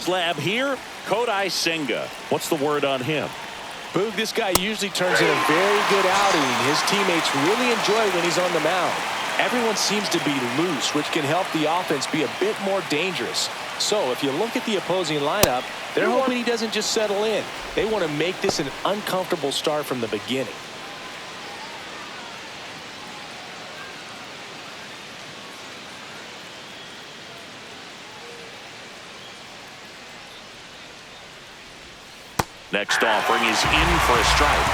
Slab here, Kodai Senga. What's the word on him? Boog, this guy usually turns in a very good outing. His teammates really enjoy when he's on the mound. Everyone seems to be loose, which can help the offense be a bit more dangerous. So if you look at the opposing lineup, they're hoping he doesn't just settle in. They want to make this an uncomfortable start from the beginning. Next offering is in for a strike.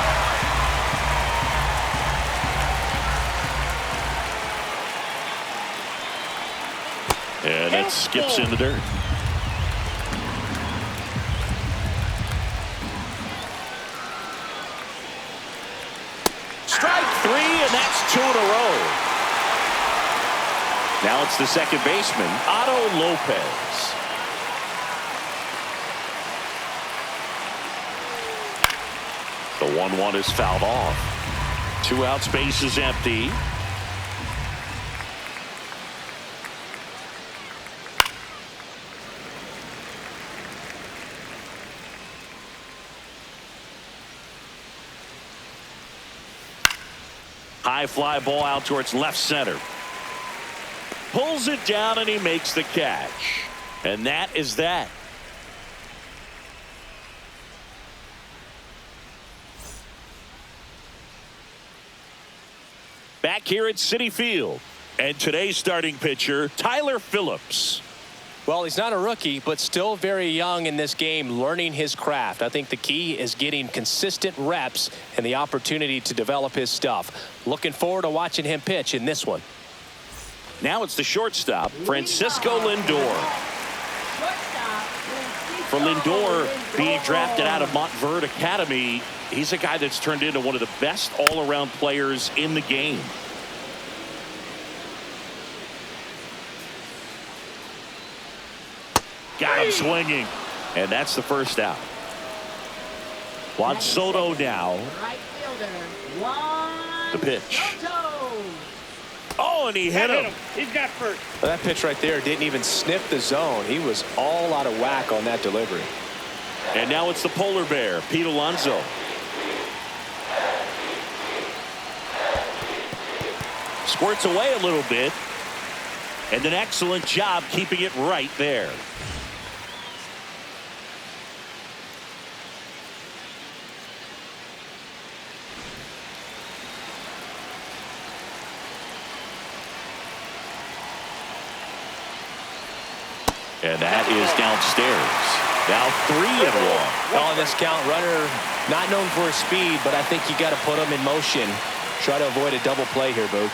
And it skips in the dirt. Strike three, and that's 2 in a row. Now it's the second baseman, Otto Lopez. The 1-1 is fouled off. 2 outs, base is empty. High fly ball out towards left center. Pulls it down and he makes the catch. And that is that. Back here at Citi Field, and today's starting pitcher, Tyler Phillips. Well, he's not a rookie, but still very young in this game, learning his craft. I think the key is getting consistent reps and the opportunity to develop his stuff. Looking forward to watching him pitch in this one. Now it's the shortstop, Francisco Lindor. For Lindor, being drafted out of Montverde Academy, he's a guy that's turned into one of the best all-around players in the game. Got him swinging, and that's the first out. Juan Soto now. The pitch. Oh, and he hit him. He's got first. Well, that pitch right there didn't even sniff the zone. He was all out of whack on that delivery. And now it's the polar bear, Pete Alonso. Squirts away a little bit, and an excellent job keeping it right there. And that is downstairs. Now 3-1. On this count, runner not known for his speed, but I think you got to put him in motion. Try to avoid a double play here, Boo.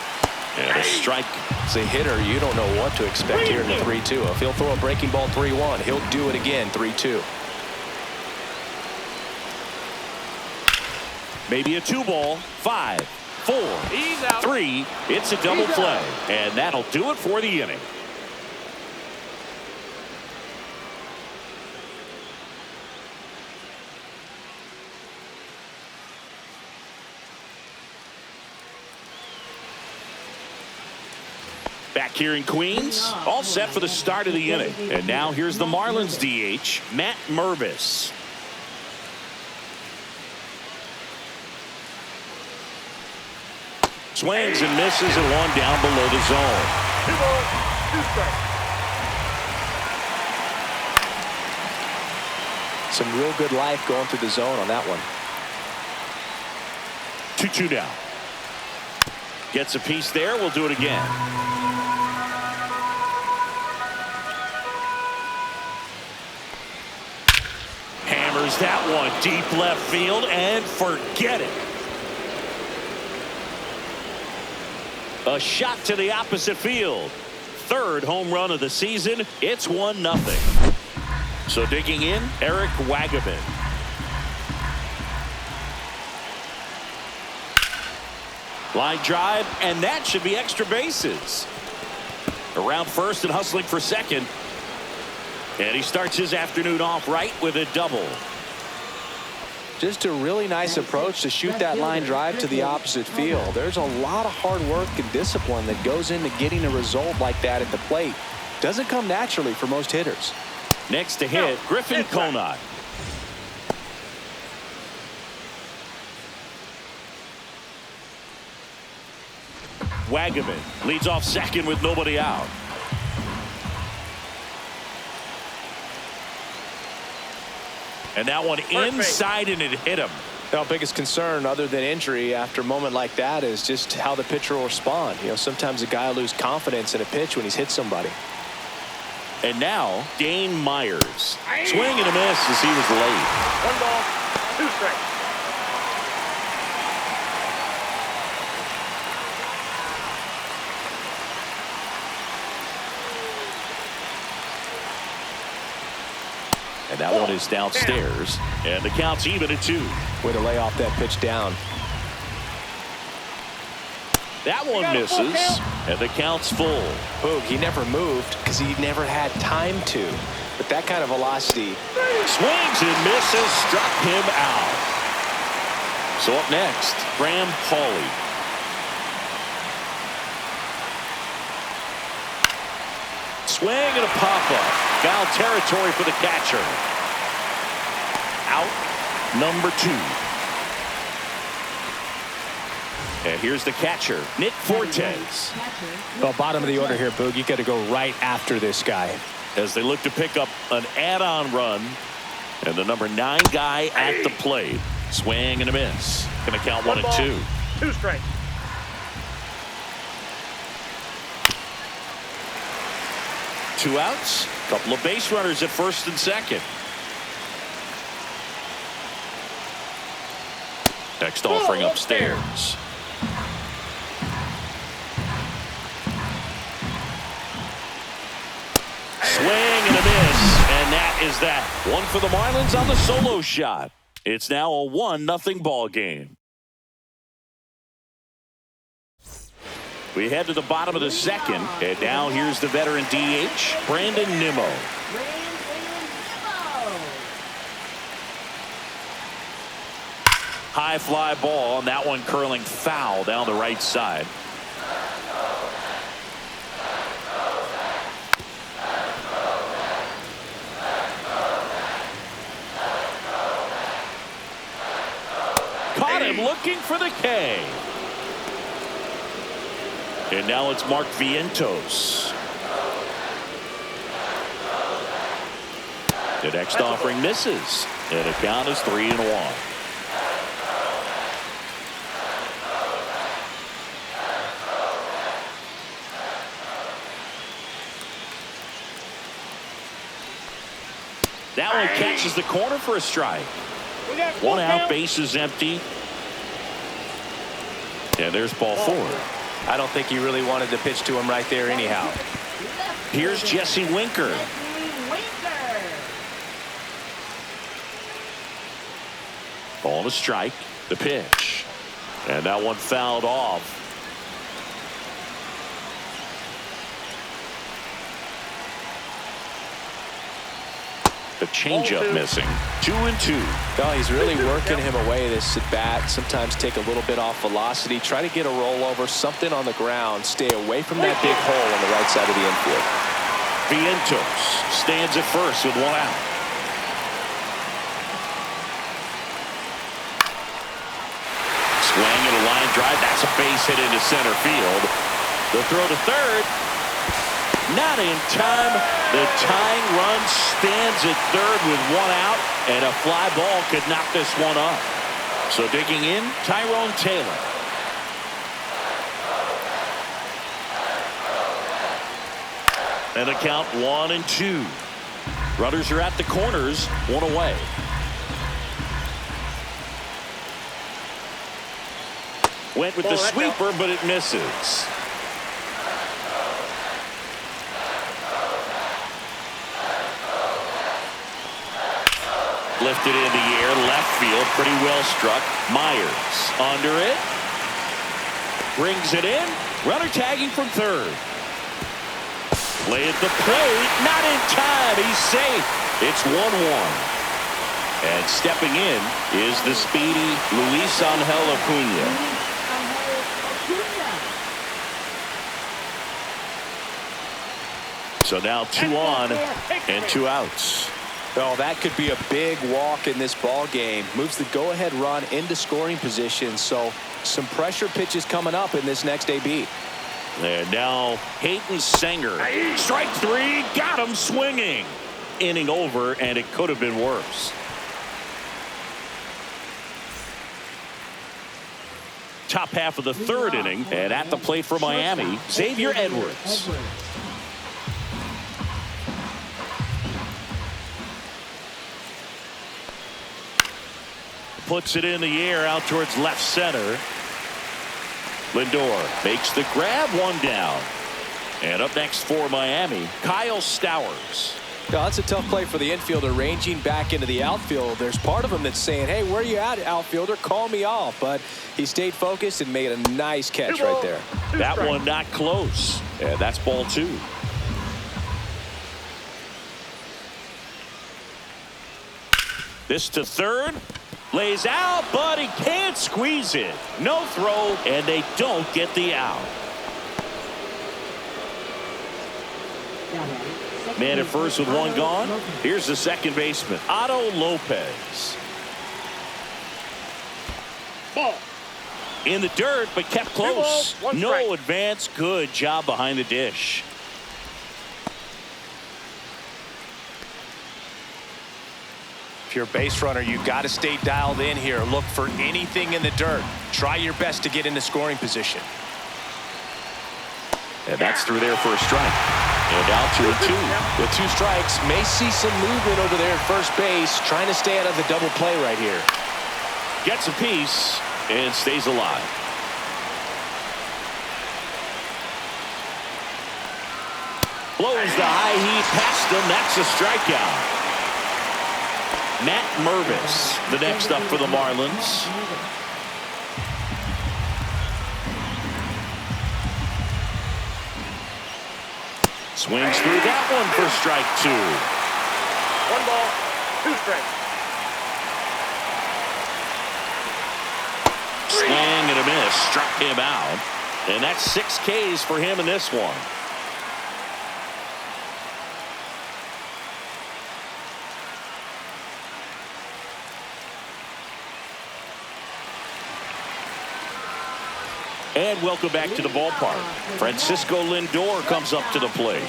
And a strike. As a hitter, you don't know what to expect here in the 3-2. If he'll throw a breaking ball 3-1, he'll do it again 3-2. Maybe a 2-ball. 5, 4, 3. It's a double play. And that'll do it for the inning. Back here in Queens, all set for the start of the inning. And now here's the Marlins DH, Matt Mervis. Swings and misses and one down below the zone. 2 balls, 2 strikes. Some real good life going through the zone on that one. 2-2 now. Gets a piece there. We'll do it again. Hammers that one deep left field and forget it. A shot to the opposite field. 3rd home run of the season. It's 1-0. So digging in, Eric Wagaman. Line drive, and that should be extra bases. Around first and hustling for second. And he starts his afternoon off right with a double. Just a really nice approach to shoot that line drive to the opposite field. There's a lot of hard work and discipline that goes into getting a result like that at the plate. Doesn't come naturally for most hitters. Next to hit, Griffin Conant. Wagaman leads off second with nobody out. And that one inside, and it hit him. Our biggest concern, other than injury after a moment like that, is just how the pitcher will respond. You know, sometimes a guy will lose confidence in a pitch when he's hit somebody. And now, Dane Myers. Swing and a miss as he was late. 1 ball, 2 strikes. And that one is downstairs. And the count's even at 2. Way to lay off that pitch down. That one misses. And the count's full. Boog, he never moved because he never had time to. But that kind of velocity. Swings and misses. Struck him out. So up next, Graham Pauley. Swing and a pop-up. Foul territory for the catcher. Out number 2. And here's the catcher, Nick Fortes. Well, bottom of the order here, Boog. You got to go right after this guy. As they look to pick up an add-on run. And the number 9 guy at the plate. Swing and a miss. Going to count 1 and 2. 2 strikes. Two outs. Couple of base runners at first and second. Next offering upstairs. Swing and a miss. And that is that. One for the Marlins on the solo shot. It's now a 1-0 ball game. We head to the bottom of the second. And now here's the veteran DH, Brandon Nimmo. High fly ball, and that one curling foul down the right side. Caught him looking for the K. And now it's Mark Vientos. The next offering misses. And the count is 3-1. That one catches the corner for a strike. 1 out, base is empty. And there's ball 4. I don't think he really wanted to pitch to him right there anyhow. Here's Jesse Winker. Ball and a strike. The pitch. And that one fouled off. The changeup missing. 2-2. No, he's really working him away this at bat. Sometimes take a little bit off velocity. Try to get a rollover, something on the ground. Stay away from that big hole on the right side of the infield. Vientos stands at first with 1 out. Swing and a line drive. That's a base hit into center field. The throw to third. Not in time. The tying run stands at third with 1 out, and a fly ball could knock this one up. So digging in, Tyrone Taylor. And a count 1-2. Runners are at the corners, 1 away. Went with the sweeper, but it misses. Lifted in the air, left field, pretty well struck. Myers under it. Brings it in. Runner tagging from third. Play at the plate. Not in time. He's safe. It's 1-1. And stepping in is the speedy Luis Angel Acuna. So now 2 on and 2 outs. Oh, that could be a big walk in this ball game. Moves the go-ahead run into scoring position. So some pressure pitches coming up in this next AB. And now Hayden Sanger. Strike 3. Got him swinging. Inning over, and it could have been worse. Top half of the 3rd inning, and at the plate for Miami, Xavier Edwards. Puts it in the air out towards left center. Lindor makes the grab, 1 down. And up next for Miami, Kyle Stowers. Now, that's a tough play for the infielder, ranging back into the outfield. There's part of him that's saying, hey, where are you at, outfielder? Call me off. But he stayed focused and made a nice catch right there. That one not close. And that's ball 2. This to third. Lays out, but he can't squeeze it. No throw, and they don't get the out. Man at first with 1 gone. Here's the second baseman, Otto Lopez. Ball. In the dirt, but kept close. 2 balls, 1 no strike. advance. Good job behind the dish. If you're a base runner, you've got to stay dialed in here. Look for anything in the dirt. Try your best to get into scoring position. And that's through there for a strike. And out to a 2. With 2 strikes, may see some movement over there at first base, trying to stay out of the double play right here. Gets a piece and stays alive. Blows the high heat past him. That's a strikeout. Matt Mervis, the next up for the Marlins. Swings through that one for strike 2. 1 ball, 2 strikes. Swing and a miss. Struck him out. And that's 6 Ks for him in this one. And welcome back to the ballpark. Francisco Lindor comes up to the plate.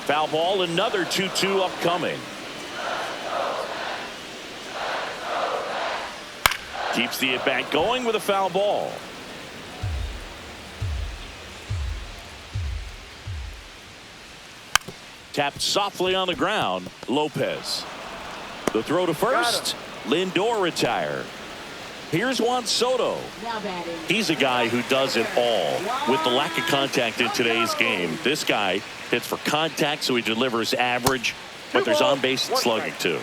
Foul ball, another 2-2 upcoming. Keeps the at-bat going with a foul ball. Tapped softly on the ground. Lopez. The throw to first. Lindor retired. Here's Juan Soto. He's a guy who does it all. With the lack of contact in today's game, this guy hits for contact, so he delivers average, but there's on-base slugging too.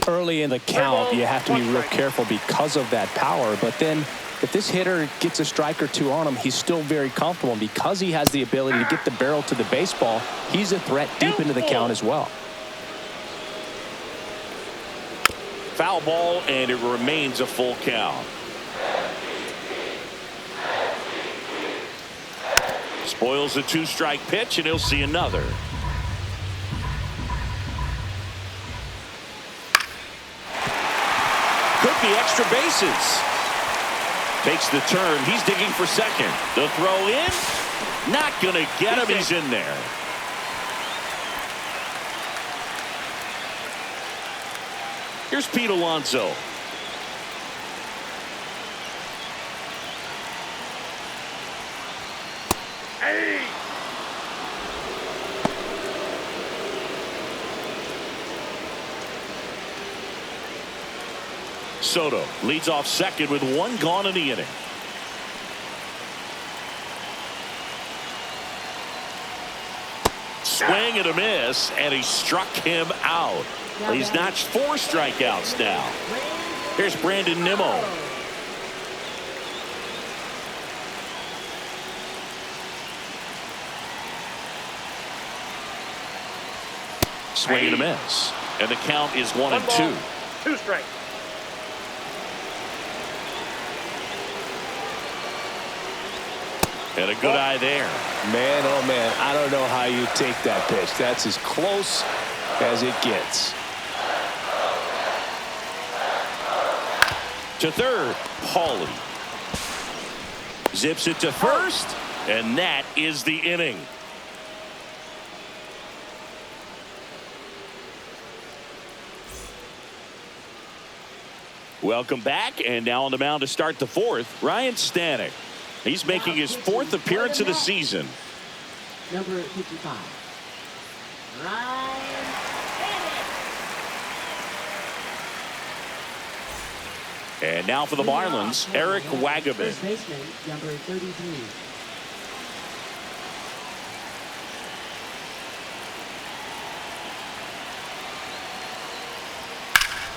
Early in the count, you have to be real careful because of that power. But then if this hitter gets a strike or 2 on him, he's still very comfortable. And because he has the ability to get the barrel to the baseball, he's a threat deep into the count as well. Foul ball, and it remains a full count. Spoils a 2-strike pitch, and he'll see another. Could be extra bases. Takes the turn. He's digging for second. The throw in. Not going to get him. He's in there. Here's Pete Alonso. Hey! Soto leads off second with 1 gone in the inning. Swing and a miss, and he struck him out. He's notched 4 strikeouts now. Here's Brandon Nimmo. Swing and a miss, and the count is 1-2. 2 strikes. And a good eye there. Man, oh man, I don't know how you take that pitch. That's as close as it gets. To third, Paulie. Zips it to first, and that is the inning. Welcome back, and now on the mound to start the fourth, Ryan Stanek. He's making his fourth appearance of the season. Number 55, Ryan Stanek. And now for the Marlins, Eric Wagaman. First baseman, number 33.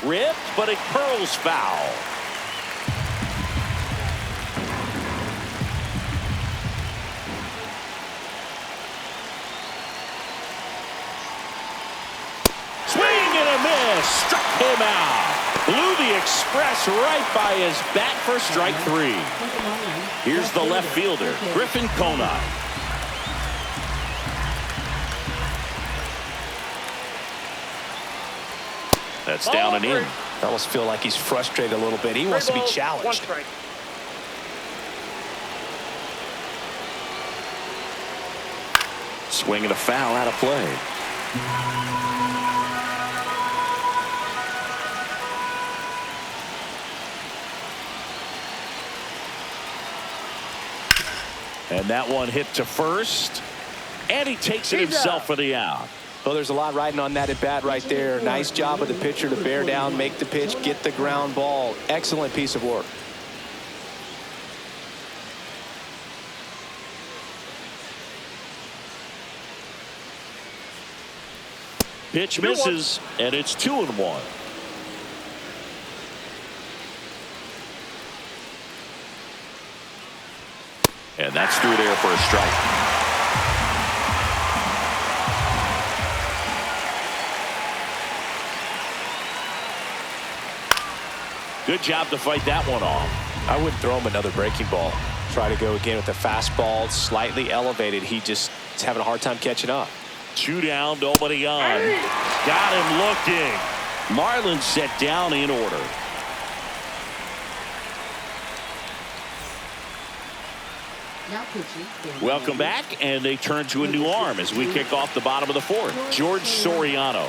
Ripped, but it curls foul. Swing and a miss. Struck him out. Blew the express right by his bat for strike three. Here's the left fielder, Griffin Conant. That's down and in. I almost feel like he's frustrated a little bit. He wants to be challenged. Swing and a foul out of play. And that one hit to first. And he takes it himself for the out. Well, there's a lot riding on that at bat right there. Nice job of the pitcher to bear down, make the pitch, get the ground ball. Excellent piece of work. Pitch misses, and it's 2-1. And that's through there for a strike. Good job to fight that one off. I wouldn't throw him another breaking ball. Try to go again with the fastball, slightly elevated. He just is having a hard time catching up. 2 down, nobody on. Got him looking. Marlins set down in order. Now pitching. Welcome back, and they turn to a new arm as we kick off the bottom of the fourth. George Soriano.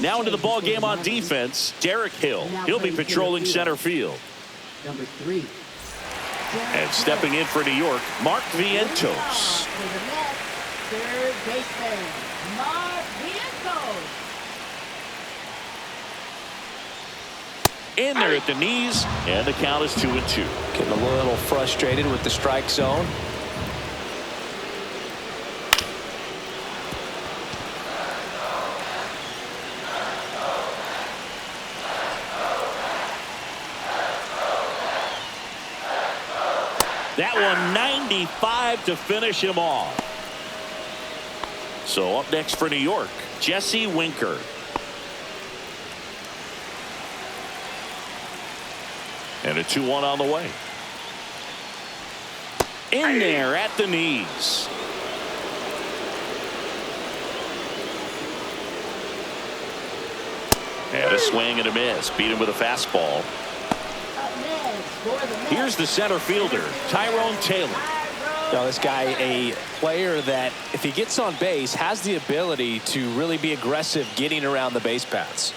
Now into the ball game on defense, Derek Hill. He'll be patrolling center field. Number 3. And stepping in for New York, Mark Vientos. Third baseman, Mark Vientos. In there at the knees, and the count is 2-2. Getting a little frustrated with the strike zone. That one 95 to finish him off. So up next for New York, Jesse Winker. And a 2-1 on the way. In there at the knees. And a swing and a miss. Beat him with a fastball. Here's the center fielder, Tyrone Taylor. Now, this guy, a player that, if he gets on base, has the ability to really be aggressive getting around the base paths.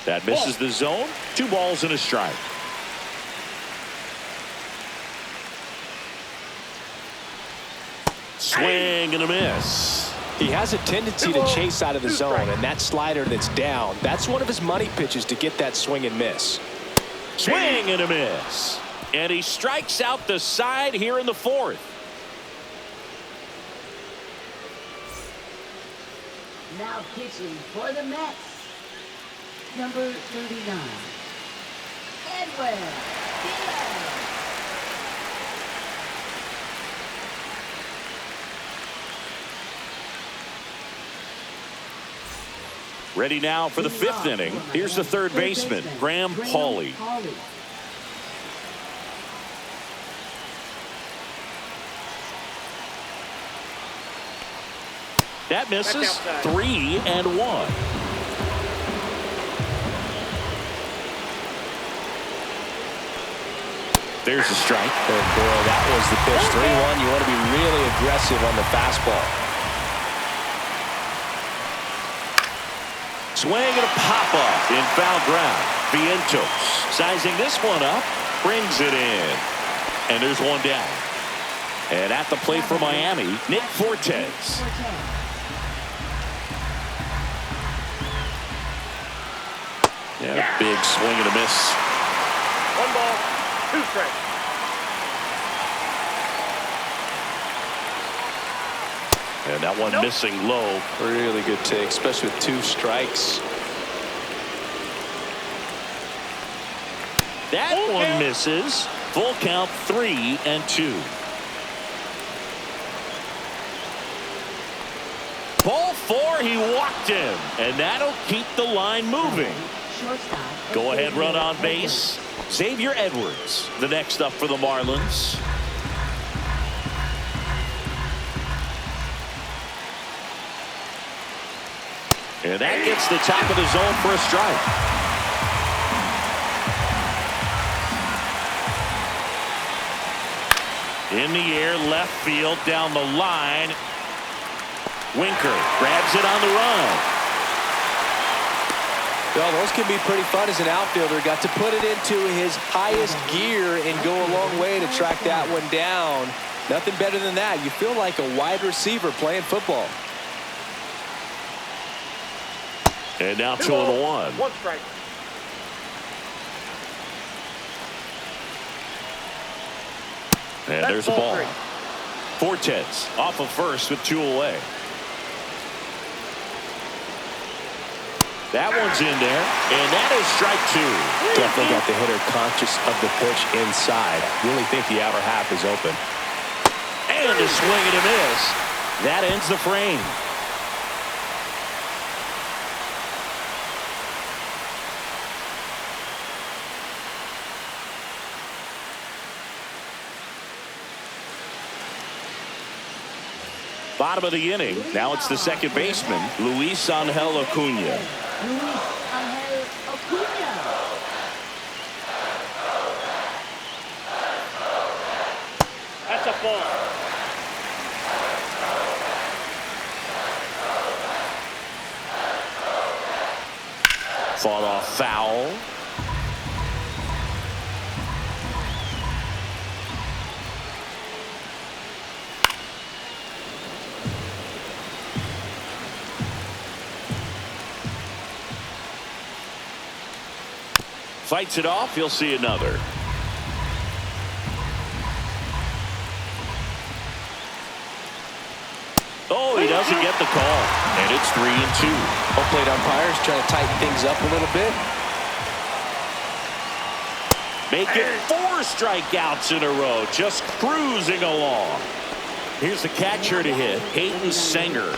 That misses the zone. 2 balls and a strike. Swing and a miss. He has a tendency to chase out of the zone, and that slider that's down, that's one of his money pitches to get that swing and miss. Swing and a miss. And he strikes out the side here in the fourth. Now pitching for the Mets, number 39, Edwin Diaz. Ready now for the fifth inning. Here's the third baseman, Graham Pauley. That misses. 3-1. There's a strike. And boy, that was the pitch. 3-1. You want to be really aggressive on the fastball. Swing and a pop-up in foul ground. Vientos sizing this one up, brings it in. And there's one down. And at the plate for Miami, Nick Fortes. Yeah, big swing and a miss. 1 ball, 2 strikes. And that one missing low. Really good take, especially with 2 strikes. That one misses. Full count, 3-2. Ball 4, he walked him. And that'll keep the line moving. Go ahead run on base. Xavier Edwards, the next up for the Marlins. And that gets the top of the zone for a strike. In the air, left field, down the line. Winker grabs it on the run. Well, those can be pretty fun as an outfielder. Got to put it into his highest gear and go a long way to track that one down. Nothing better than that. You feel like a wide receiver playing football. And now 2-1. 1 strike. And there's a ball. Fortes off of first with 2 away. That one's in there, and that is strike 2. Definitely got the hitter conscious of the pitch inside. Really think the outer half is open. And a swing and a miss. That ends the frame. Bottom of the inning. Now it's the second baseman, Luis Angel Acuna. That's a ball. Fought off foul. Fights it off. He'll see another. Oh, he doesn't get the call. And it's 3-2. Home plate umpires trying to tighten things up a little bit. Make it 4 strikeouts in a row. Just cruising along. Here's the catcher to hit, Hayden Sanger.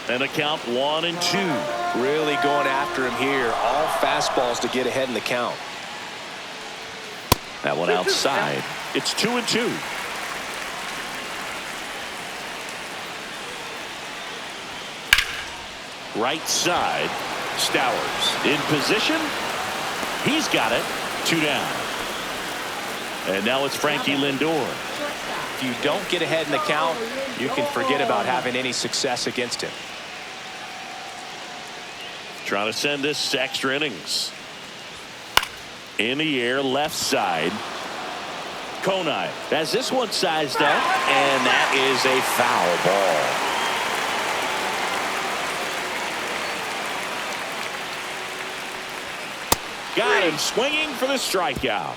And a count 1-2. Really going after him here. All fastballs to get ahead in the count. That one outside. It's 2-2. Right side. Stowers in position. He's got it. 2 down. And now it's Frankie Lindor. If you don't get ahead in the count, you can forget about having any success against him. Trying to send this to extra innings. In the air, left side. Konai has this one sized up, and that is a foul ball. Got him swinging for the strikeout.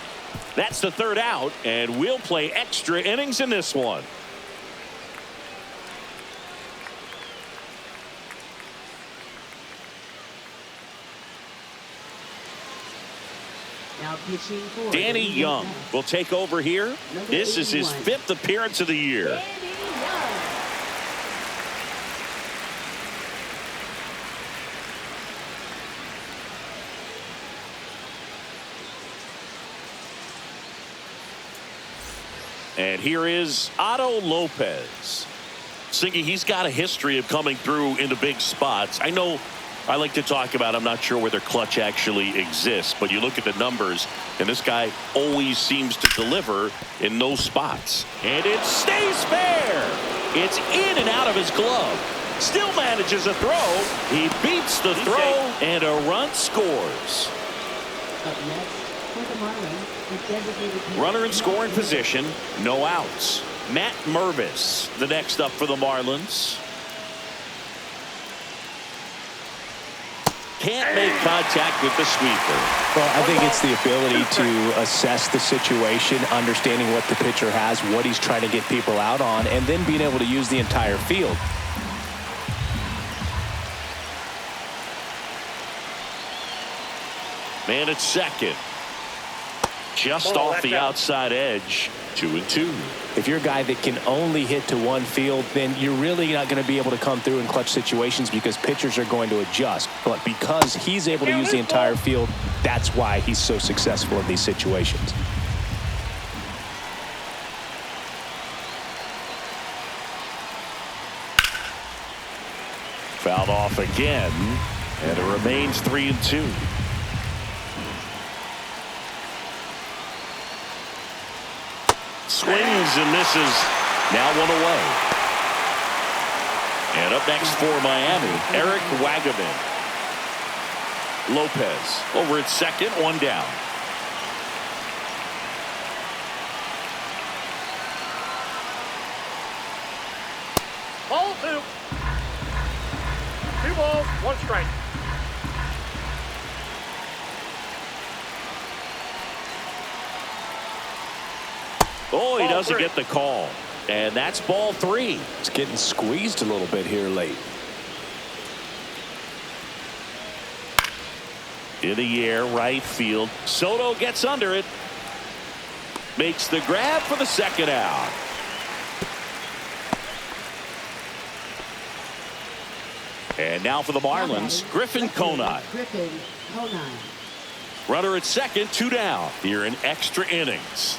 That's the 3rd out, and we'll play extra innings in this one. Now pitching for Danny the Young Mets. will take over here. Number This is his 81. 5th appearance of the year. Danny Young. And here is Otto Lopez. Singy, he's got a history of coming through into big spots. I know I like to talk about, I'm not sure whether clutch actually exists, but you look at the numbers, and this guy always seems to deliver in those spots. And it stays fair. It's in and out of his glove. Still manages a throw. He beats the throw, and a run scores. Up next for the Marlins, the designated hitter, Runner in scoring Matt position, no outs. Matt Mervis, the next up for the Marlins. Can't make contact with the sweeper. Well, I think it's the ability to assess the situation, understanding what the pitcher has, what he's trying to get people out on, and then being able to use the entire field. Man at second. Just Ball, off the that's out. outside edge. 2-2. If you're a guy that can only hit to one field, then you're really not going to be able to come through in clutch situations because pitchers are going to adjust. But because he's able to use the entire field, that's why he's so successful in these situations. Fouled off again, and it remains 3-2. Swings and misses. Now one away. And up next for Miami, Eric Wagaman. Lopez over at second, one down. Ball 2. 2 balls, 1 strike. Oh, he Ball doesn't 3. get the call. And that's ball 3. It's getting squeezed a little bit here late. In the air, right field. Soto gets under it. Makes the grab for the second out. And now for the Marlins, Griffin Conine. Griffin Conine. Runner at second, 2 down. Here in extra innings.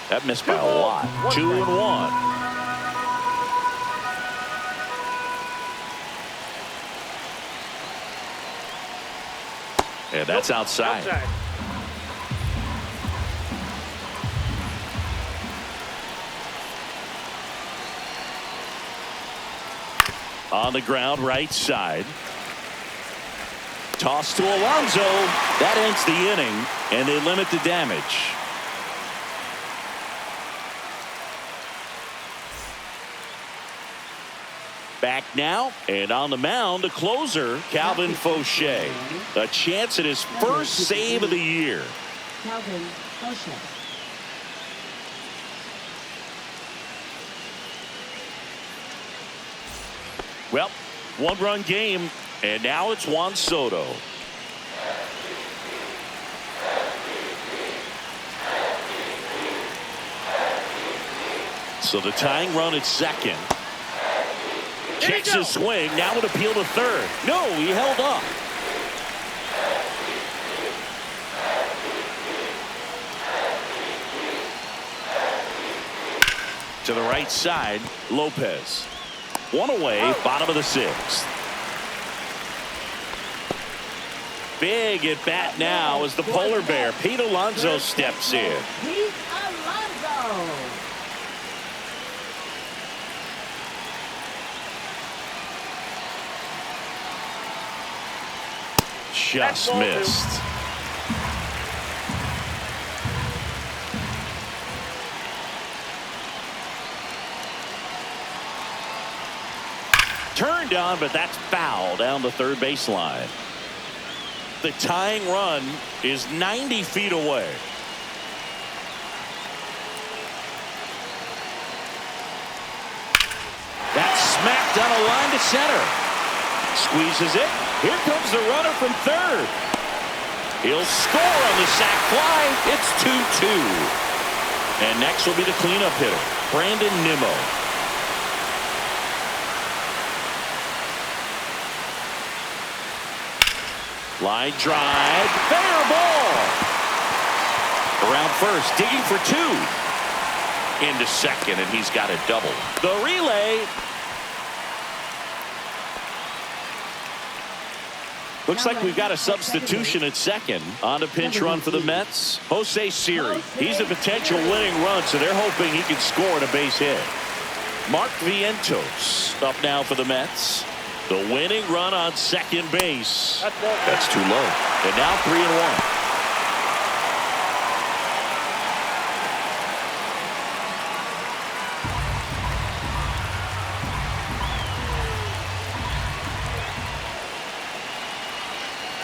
That missed by a lot. 2-1. And that's outside. On the ground, right side. Toss to Alonso. That ends the inning, and they limit the damage. Back now, and on the mound, the closer, Calvin Fauché. A chance at his first save of the year. Calvin Fauché. Well, 1-run game, and now it's Juan Soto. So the tying run at second. Checks his swing. Now would appeal to third. No, he held up. To the right side, Lopez. One away, bottom of the 6th. Big at bat now as the polar bear, Pete Alonso, steps in. Pete Alonso. Just missed. Turned on, but that's foul down the third baseline. The tying run is 90 feet away. That's smacked on a line to center. Squeezes it. Here comes the runner from third. He'll score on the sac fly. It's 2-2. And next will be the cleanup hitter, Brandon Nimmo. Line drive. Fair ball. Around first, digging for two. Into second, and he's got a double. The relay. Looks like we've got a substitution at second. On a pinch run for the Mets, Jose Siri. He's a potential winning run, so they're hoping he can score on a base hit. Mark Vientos up now for the Mets. The winning run on second base. That's too low. And now 3-1.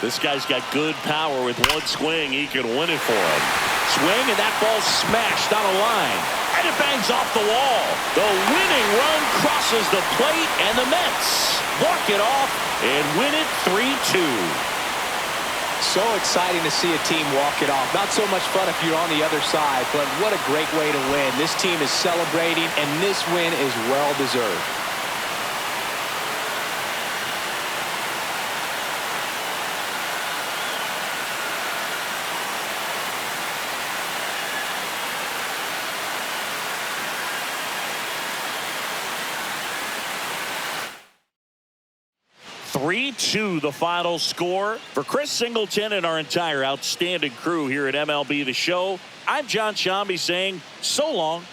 This guy's got good power. With one swing, he can win it for him. Swing, and that ball's smashed on a line. And it bangs off the wall. The winning run crosses the plate, and the Mets walk it off and win it 3-2. So exciting to see a team walk it off. Not so much fun if you're on the other side, but what a great way to win. This team is celebrating, and this win is well deserved. 3-2 the final score. For Chris Singleton and our entire outstanding crew here at MLB The Show, I'm John Shambi saying so long.